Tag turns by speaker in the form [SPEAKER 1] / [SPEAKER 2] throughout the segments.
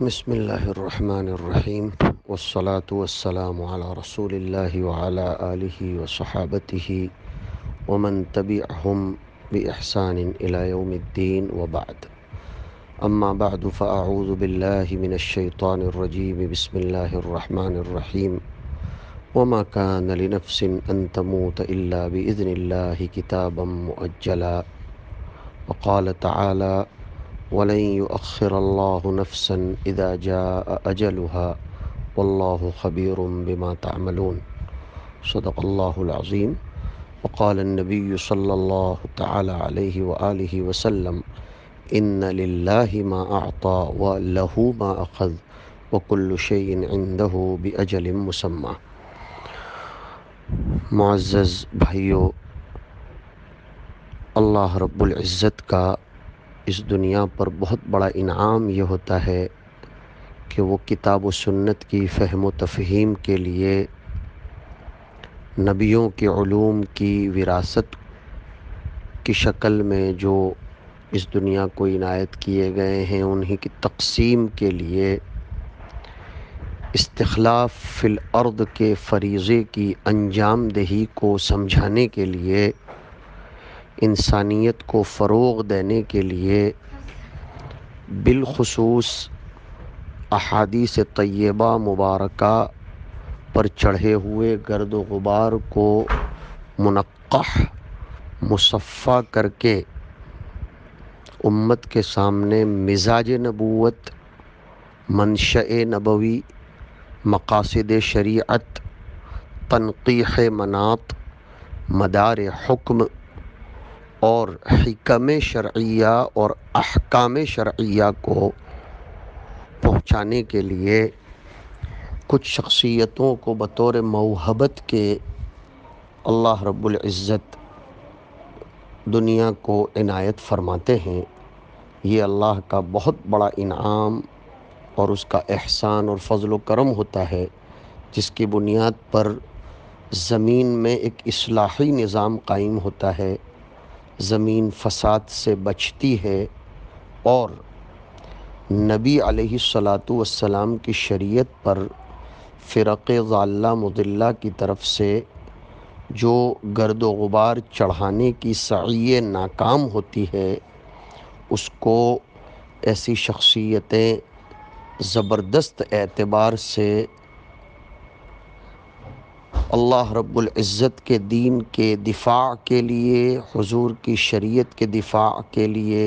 [SPEAKER 1] بسم اللہ الرحمن الرحیم والصلاة والسلام علی رسول اللہ وعلی آلہ وصحابتہ ومن تبعہم بإحسان إلی یوم الدین وبعد اما بعد فاعوذ باللہ من الشیطان الرجیم بسم اللہ الرحمن الرحیم وما كان لنفس ان تموت الا بإذن اللہ کتابا مؤجلا وقال تعالی وَلَن يُؤَخِّرَ اللَّهُ نَفْسًا إِذَا جَاءَ أَجَلُهَا وَاللَّهُ خَبِيرٌ بِمَا تَعْمَلُونَ صدق اللہ العظیم وقال النبی صلی اللہ تعالی علیہ وآلہ وسلم ان للہ ما اعطى وله ما اخذ وكل شيء عنده بأجل مسمى۔ معزز بھائیو، اللہ رب العزت کا اس دنیا پر بہت بڑا انعام یہ ہوتا ہے کہ وہ کتاب و سنت کی فہم و تفہیم کے لیے نبیوں کے علوم کی وراثت کی شکل میں جو اس دنیا کو عنایت کیے گئے ہیں انہی کی تقسیم کے لیے استخلاف فی الارض کے فریضے کی انجام دہی کو سمجھانے کے لیے، انسانیت کو فروغ دینے کے لیے، بالخصوص احادیث طیبہ مبارکہ پر چڑھے ہوئے گرد و غبار کو منقح مصفہ کر کے امت کے سامنے مزاج نبوت، منشأ نبوی، مقاصد شریعت، تنقیح مناط، مدار حکم اور حکم شرعیہ اور احکام شرعیہ کو پہنچانے کے لیے کچھ شخصیتوں کو بطور موہبت کے اللہ رب العزت دنیا کو عنایت فرماتے ہیں۔ یہ اللہ کا بہت بڑا انعام اور اس کا احسان اور فضل و کرم ہوتا ہے، جس کی بنیاد پر زمین میں ایک اصلاحی نظام قائم ہوتا ہے، زمین فساد سے بچتی ہے، اور نبی علیہ الصلاۃ والسلام کی شریعت پر فرق ضالہ مضلہ کی طرف سے جو گرد و غبار چڑھانے کی سعی ناکام ہوتی ہے، اس کو ایسی شخصیتیں زبردست اعتبار سے اللہ رب العزت کے دین کے دفاع کے لیے، حضور کی شریعت کے دفاع کے لیے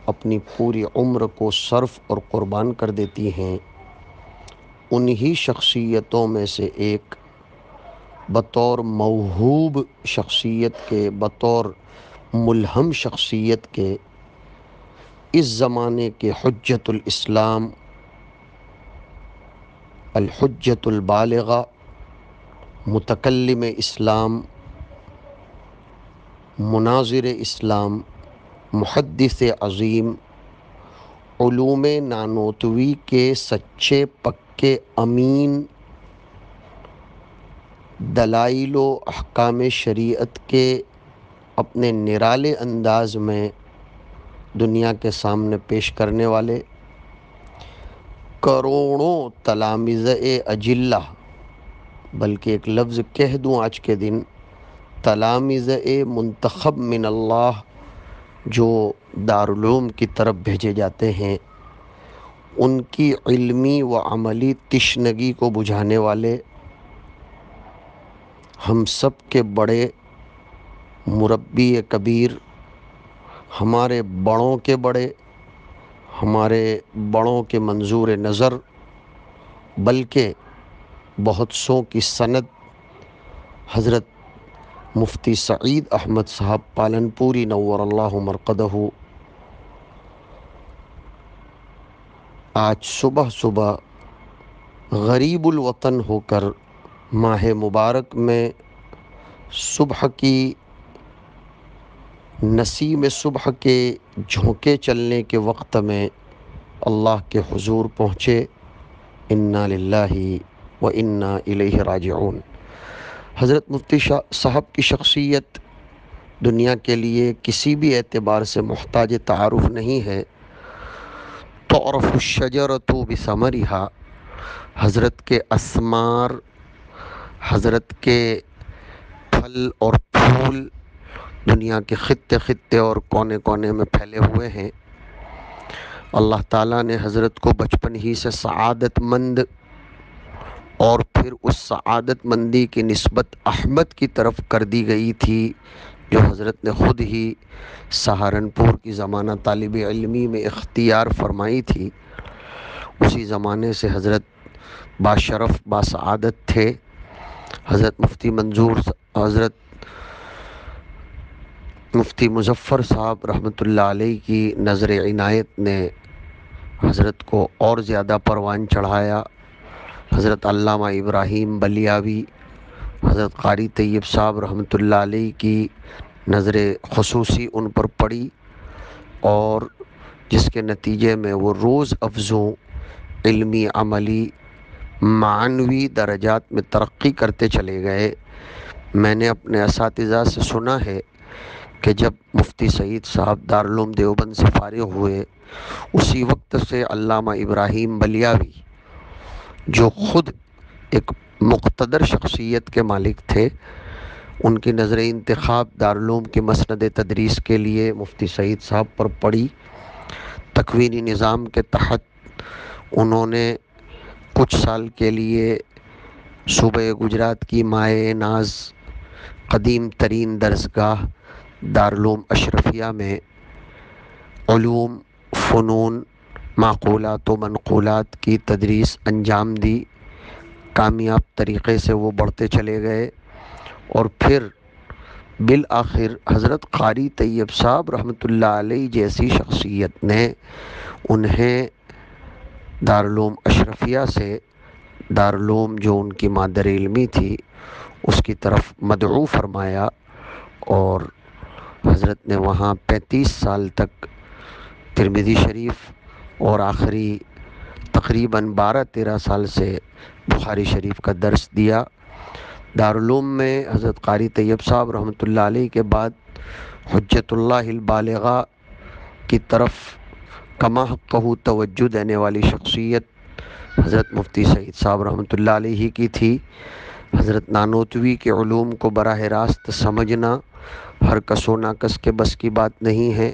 [SPEAKER 1] اپنی پوری عمر کو صرف اور قربان کر دیتی ہیں۔ انہی شخصیتوں میں سے ایک بطور موہوب شخصیت کے، بطور ملہم شخصیت کے، اس زمانے کے حجت الاسلام، الحجت البالغہ، متکلم اسلام، مناظر اسلام، محدث عظیم، علوم نانوتوی کے سچے پکے امین، دلائل و احکام شریعت کے اپنے نرالے انداز میں دنیا کے سامنے پیش کرنے والے، کروڑوں تلامذہ اجلہ، بلکہ ایک لفظ کہہ دوں آج کے دن، تلامذہ منتخب من اللہ جو دارالعلوم کی طرف بھیجے جاتے ہیں، ان کی علمی و عملی تشنگی کو بجھانے والے، ہم سب کے بڑے مربی کبیر، ہمارے بڑوں کے بڑے، ہمارے بڑوں کے منظور نظر، بلکہ بہت سو کی سند، حضرت مفتی سعید احمد صاحب پالنپوری نور اللہ مرقدہ، آج صبح غریب الوطن ہو کر ماہ مبارک میں صبح کی نسیم صبح کے جھونکے چلنے کے وقت میں اللہ کے حضور پہنچے۔ انا للہ و انا الیہ راجعون۔ حضرت مفتی صاحب کی شخصیت دنیا کے لیے کسی بھی اعتبار سے محتاج تعارف نہیں ہے، تعرف الشجرۃ بثمرها، حضرت کے اسمار، حضرت کے پھل اور پھول دنیا کے خطے خطے اور کونے کونے میں پھیلے ہوئے ہیں۔ اللہ تعالیٰ نے حضرت کو بچپن ہی سے سعادت مند اور پھر اس سعادت مندی کی نسبت احمد کی طرف کر دی گئی تھی، جو حضرت نے خود ہی سہارنپور کی زمانہ طالب علمی میں اختیار فرمائی تھی۔ اسی زمانے سے حضرت باشرف باسعادت تھے۔ حضرت حضرت مفتی مظفر صاحب رحمۃ اللہ علیہ کی نظر عنایت نے حضرت کو اور زیادہ پروان چڑھایا۔ حضرت علامہ ابراہیم بلیاوی، حضرت قاری طیب صاحب رحمۃ اللہ علیہ کی نظر خصوصی ان پر پڑی، اور جس کے نتیجے میں وہ روز افزوں علمی، عملی، معنوی درجات میں ترقی کرتے چلے گئے۔ میں نے اپنے اساتذہ سے سنا ہے کہ جب مفتی سعید صاحب دارالعلوم دیوبند سے فارغ ہوئے، اسی وقت سے علامہ ابراہیم بلیاوی، جو خود ایک مقتدر شخصیت کے مالک تھے، ان کی نظر انتخاب دارالعلوم کے مسند تدریس کے لیے مفتی سعید صاحب پر پڑی۔ تکوینی نظام کے تحت انہوں نے کچھ سال کے لیے صوبہ گجرات کی مائع ناز قدیم ترین درسگاہ دارالعلوم اشرفیہ میں علوم، فنون، معقولات و منقولات کی تدریس انجام دی۔ کامیاب طریقے سے وہ بڑھتے چلے گئے، اور پھر بالآخر حضرت قاری طیب صاحب رحمۃ اللہ علیہ جیسی شخصیت نے انہیں دارالعلوم اشرفیہ سے، دارالعلوم جو ان کی مادر علمی تھی، اس کی طرف مدعو فرمایا، اور حضرت نے وہاں 35 سال تک ترمذی شریف اور آخری تقریباً 12-13 سال سے بخاری شریف کا درس دیا۔ دارالعلوم میں حضرت قاری طیب صاحب رحمۃ اللہ علیہ کے بعد حجت اللہ البالغہ کی طرف کما حقہ توجہ دینے والی شخصیت حضرت مفتی سعید صاحب رحمۃ اللہ علیہ کی تھی۔ حضرت نانوتوی کے علوم کو براہ راست سمجھنا ہر کس و ناکس کے بس کی بات نہیں ہے۔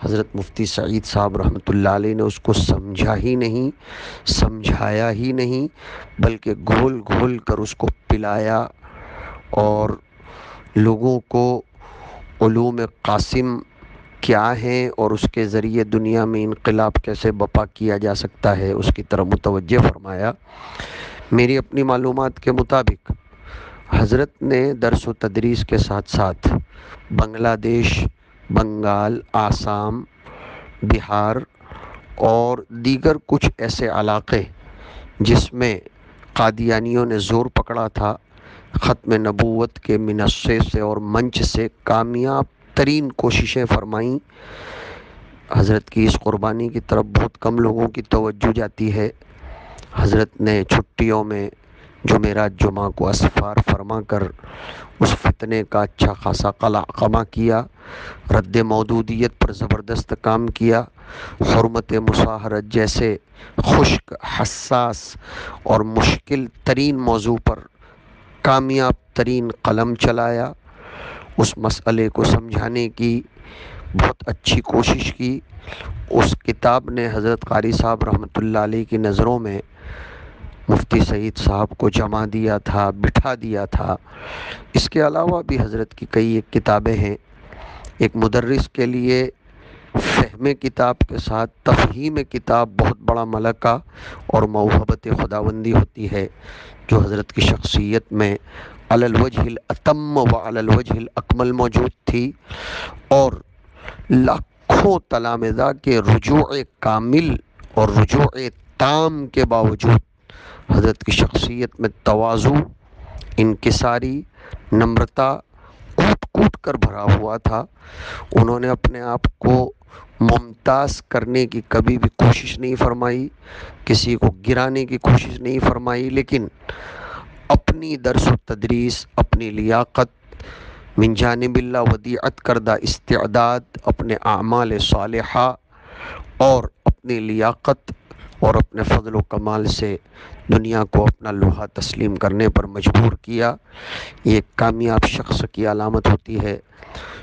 [SPEAKER 1] حضرت مفتی سعید صاحب رحمۃ اللہ علیہ نے اس کو سمجھا ہی نہیں، سمجھایا ہی نہیں، بلکہ گھول گھول کر اس کو پلایا، اور لوگوں کو علوم قاسم کیا ہیں اور اس کے ذریعے دنیا میں انقلاب کیسے برپا کیا جا سکتا ہے اس کی طرف متوجہ فرمایا۔ میری اپنی معلومات کے مطابق حضرت نے درس و تدریس کے ساتھ ساتھ بنگلہ دیش، بنگال، آسام، بہار اور دیگر کچھ ایسے علاقے جس میں قادیانیوں نے زور پکڑا تھا، ختم نبوت کے منصے سے اور منچ سے کامیاب ترین کوششیں فرمائیں۔ حضرت کی اس قربانی کی طرف بہت کم لوگوں کی توجہ جاتی ہے۔ حضرت نے چھٹیوں میں جمعرات جمعہ کو اسفار فرما کر اس فتنے کا اچھا خاصا قمع کیا، رد مودودیت پر زبردست کام کیا، حرمت مصاہرت جیسے خشک، حساس اور مشکل ترین موضوع پر کامیاب ترین قلم چلایا، اس مسئلے کو سمجھانے کی بہت اچھی کوشش کی۔ اس کتاب نے حضرت قاری صاحب رحمۃ اللہ علیہ کی نظروں میں مفتی سعید صاحب کو جما دیا تھا، بٹھا دیا تھا۔ اس کے علاوہ بھی حضرت کی کئی ایک کتابیں ہیں۔ ایک مدرس کے لیے فہم کتاب کے ساتھ تفہیم کتاب بہت بڑا ملکہ اور موہبت خداوندی ہوتی ہے، جو حضرت کی شخصیت میں علی الوجہ الاتم و علی الوجہ الاکمل موجود تھی، اور لاکھوں تلامذہ کے رجوع کامل اور رجوع تام کے باوجود حضرت کی شخصیت میں تواضع، انکساری، نمرتا کوٹ کوٹ کر بھرا ہوا تھا۔ انہوں نے اپنے آپ کو ممتاز کرنے کی کبھی بھی کوشش نہیں فرمائی، کسی کو گرانے کی کوشش نہیں فرمائی، لیکن اپنی درس و تدریس، اپنی لیاقت، من جانب اللہ ودیعت کردہ استعداد، اپنے اعمال صالحہ اور اپنی لیاقت اور اپنے فضل و کمال سے دنیا کو اپنا لوہا تسلیم کرنے پر مجبور کیا، یہ ایک کامیاب شخص کی علامت ہوتی ہے۔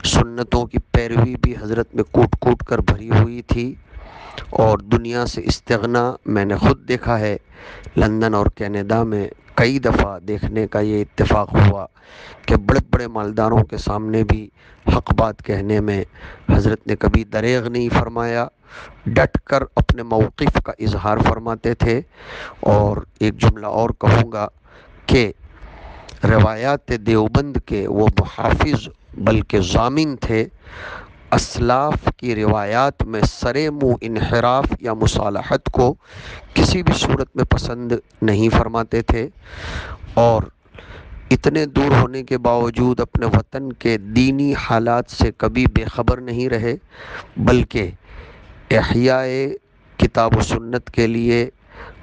[SPEAKER 1] سنتوں کی پیروی بھی حضرت میں کوٹ کوٹ کر بھری ہوئی تھی، اور دنیا سے استغنا میں نے خود دیکھا ہے۔ لندن اور کینیڈا میں کئی دفعہ دیکھنے کا یہ اتفاق ہوا کہ بڑے بڑے مالداروں کے سامنے بھی حق بات کہنے میں حضرت نے کبھی دریغ نہیں فرمایا، ڈٹ کر اپنے موقف کا اظہار فرماتے تھے۔ اور ایک جملہ اور کہوں گا کہ روایات دیوبند کے وہ محافظ بلکہ ضامن تھے، اسلاف کی روایات میں سرے منہ انحراف یا مصالحت کو کسی بھی صورت میں پسند نہیں فرماتے تھے، اور اتنے دور ہونے کے باوجود اپنے وطن کے دینی حالات سے کبھی بے خبر نہیں رہے، بلکہ احیاء کتاب و سنت کے لیے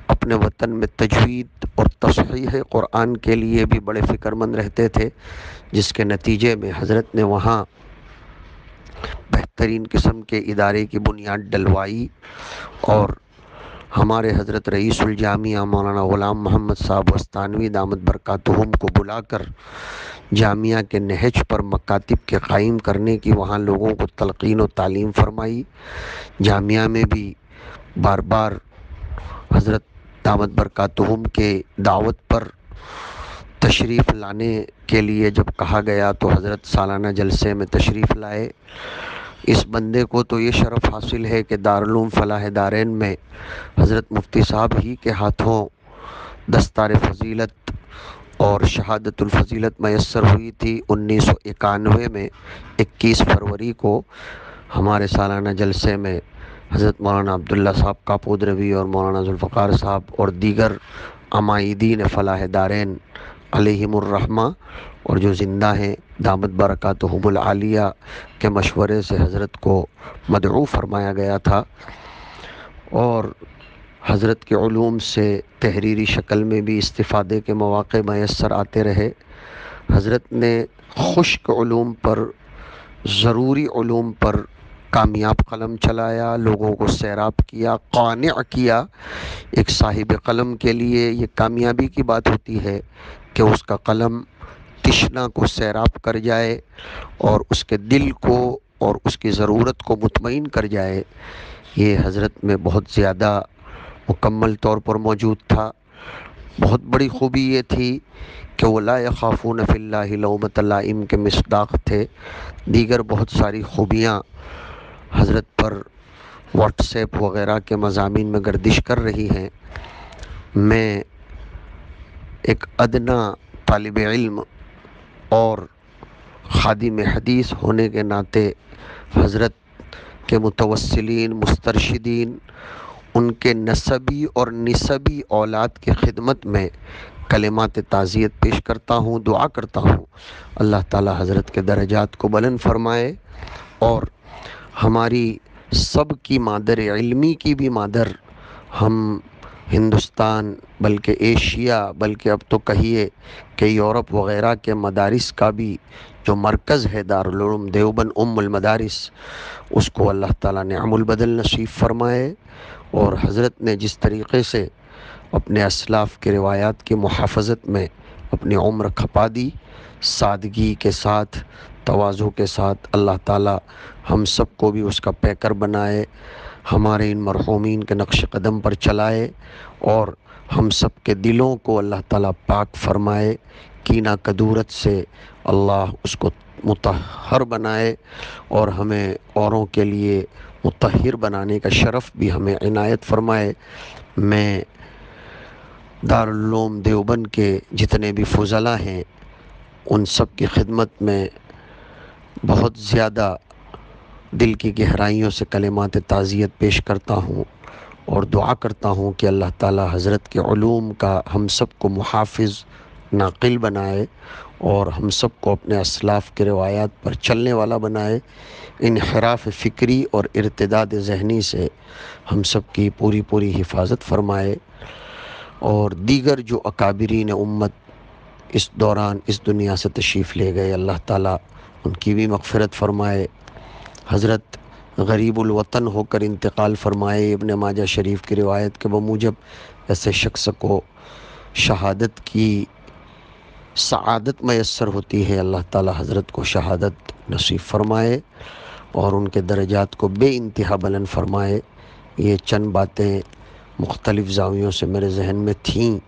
[SPEAKER 1] اپنے وطن میں تجوید اور تصحیح قرآن کے لیے بھی بڑے فکر مند رہتے تھے، جس کے نتیجے میں حضرت نے وہاں بہترین قسم کے ادارے کی بنیاد ڈلوائی، اور ہمارے حضرت رئیس الجامعہ مولانا غلام محمد صاحب وستانوی دامت برکاتہم کو بلا کر جامعہ کے نہج پر مکاتب کے قائم کرنے کی وہاں لوگوں کو تلقین و تعلیم فرمائی۔ جامعہ میں بھی بار بار حضرت دامت برکاتہم کے دعوت پر تشریف لانے کے لیے جب کہا گیا تو حضرت سالانہ جلسے میں تشریف لائے۔ اس بندے کو تو یہ شرف حاصل ہے کہ دارالعلوم فلاح دارین میں حضرت مفتی صاحب ہی کے ہاتھوں دستار فضیلت اور شہادت الفضیلت میسر ہوئی تھی 1991 میں 21 فروری کو ہمارے سالانہ جلسے میں حضرت مولانا عبداللہ صاحب کاپودروی اور مولانا ذوالفقار صاحب اور دیگر عمائدین فلاح دارین علیہم الرحمہ اور جو زندہ ہیں دامت برکاتہم العالیہ کے مشورے سے حضرت کو مدعو فرمایا گیا تھا، اور حضرت کے علوم سے تحریری شکل میں بھی استفادے کے مواقع میسر آتے رہے۔ حضرت نے خشک علوم پر، ضروری علوم پر کامیاب قلم چلایا، لوگوں کو سیراب کیا، قانع کیا۔ ایک صاحب قلم کے لیے یہ کامیابی کی بات ہوتی ہے کہ اس کا قلم تشنا کو سیراب کر جائے اور اس کے دل کو اور اس کی ضرورت کو مطمئن کر جائے۔ یہ حضرت میں بہت زیادہ مکمل طور پر موجود تھا۔ بہت بڑی خوبی یہ تھی کہ وہ لا یخافون فی اللہ لومۃ لائم کے مصداق تھے۔ دیگر بہت ساری خوبیاں حضرت پر واٹس ایپ وغیرہ کے مضامین میں گردش کر رہی ہیں۔ میں ایک ادنا طالب علم اور خادم حدیث ہونے کے ناطے حضرت کے متوسلین، مسترشدین، ان کے نسبی اور نسبی اولاد کی خدمت میں کلمات تعزیت پیش کرتا ہوں، دعا کرتا ہوں اللہ تعالی حضرت کے درجات کو بلند فرمائے، اور ہماری سب کی مادر علمی کی بھی مادر، ہم ہندوستان بلکہ ایشیا بلکہ اب تو کہیے کہ یورپ وغیرہ کے مدارس کا بھی جو مرکز ہے دارالعلوم دیوبند ام المدارس، اس کو اللہ تعالیٰ نعم البدل نصیب فرمائے۔ اور حضرت نے جس طریقے سے اپنے اسلاف کے روایات کی محافظت میں اپنی عمر کھپا دی، سادگی کے ساتھ، تواضع کے ساتھ، اللہ تعالیٰ ہم سب کو بھی اس کا پیکر بنائے، ہمارے ان مرحومین کے نقش قدم پر چلائے، اور ہم سب کے دلوں کو اللہ تعالیٰ پاک فرمائے، کینہ کدورت سے اللہ اس کو مطہر بنائے، اور ہمیں اوروں کے لیے مطہر بنانے کا شرف بھی ہمیں عنایت فرمائے۔ میں دارالعلوم دیوبند کے جتنے بھی فضلاء ہیں ان سب کی خدمت میں بہت زیادہ دل کی گہرائیوں سے کلمات تعزیت پیش کرتا ہوں، اور دعا کرتا ہوں کہ اللہ تعالی حضرت کے علوم کا ہم سب کو محافظ ناقل بنائے، اور ہم سب کو اپنے اسلاف کے روایات پر چلنے والا بنائے، انحراف فکری اور ارتداد ذہنی سے ہم سب کی پوری پوری حفاظت فرمائے، اور دیگر جو اکابرین امت اس دوران اس دنیا سے تشریف لے گئے اللہ تعالیٰ ان کی بھی مغفرت فرمائے۔ حضرت غریب الوطن ہو کر انتقال فرمائے۔ ابن ماجہ شریف کی روایت کے بموجب ایسے شخص کو شہادت کی سعادت میسر ہوتی ہے۔ اللہ تعالی حضرت کو شہادت نصیب فرمائے اور ان کے درجات کو بے انتہا بلند فرمائے۔ یہ چند باتیں مختلف زاویوں سے میرے ذہن میں تھیں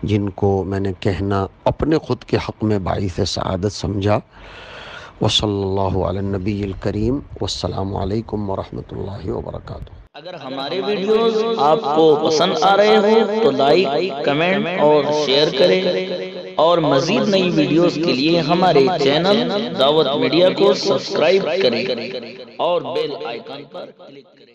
[SPEAKER 1] جن کو میں نے کہنا اپنے خود کے حق میں باعث سعادت سمجھا۔ وصلی اللہ علی النبی الکریم، والسلام علیکم ورحمۃ اللہ وبرکاتہ۔
[SPEAKER 2] اگر ہمارے ویڈیوز آپ کو پسند آ رہے ہوں تو لائک، کمنٹ اور شیئر کریں، اور مزید نئی ویڈیوز کے لیے ہمارے چینل دعوت میڈیا کو سبسکرائب کریں اور بیل آئیکن پر کلک کریں۔